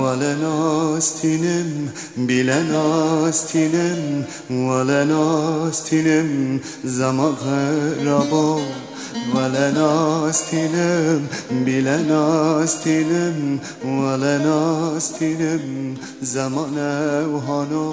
ولناستینم بیلناستینم ولناستینم زمان ربا ولناستینم بیلناستینم ولناستینم زمان وهانو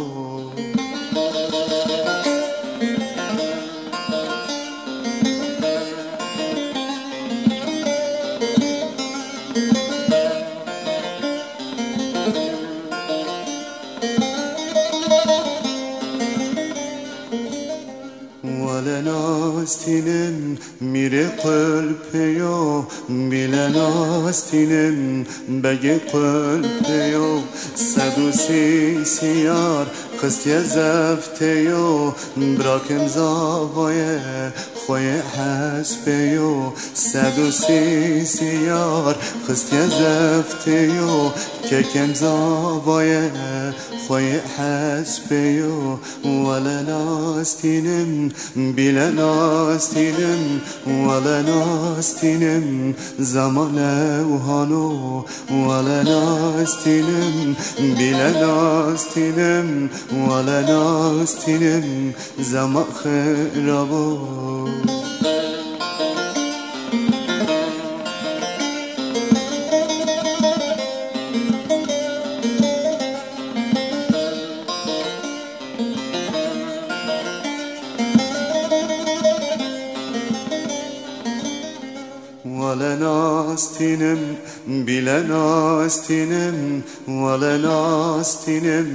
ولناستینم میره قلبیو بیلناستینم بگه قلبیو 130 سیار قستی زفتیو براکم زاوایه خوی حسبیو 130 سیار قستی زفتیو که کم زاوایه خوی حسبیو ولناستینم بیلناستینم ولناستینم زمان وهانو ولناستینم بیلناستینم ولناستینم زمان خرابو ولناستینم بیلناستینم ولناستینم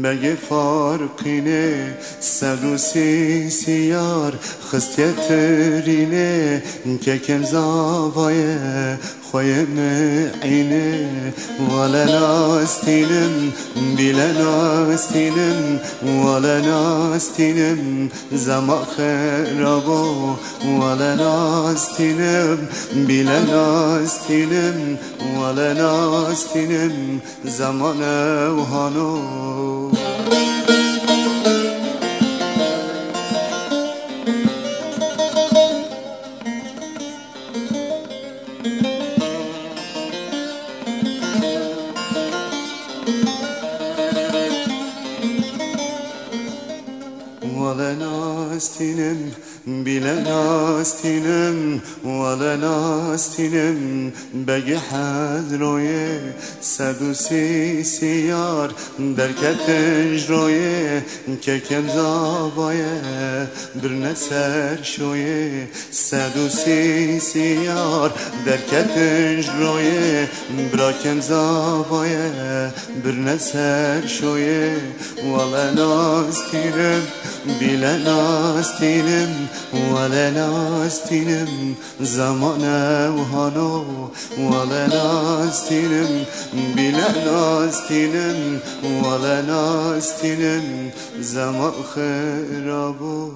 بگه فارقینه 130 سیار خستیت رینه که کم زاوایه خوی معینه ولناستینم بیلناستینم ولناستینم زمان خرابو ولناستینم بیلناستینم ولناستینم زمان وهانو ولناستینم بیلناستینم ولناستینم بگه حضرویه 130 سیار درکتش رویه که کم زاوایه برنه سر شویه 130 سیار درکتش رویه برا کم زاوایه برنه سر شویه ولناستینم بیلناستینم ولناستینم زمان وهانو ولناستینم بیلناستینم ولناستینم زمان خرابو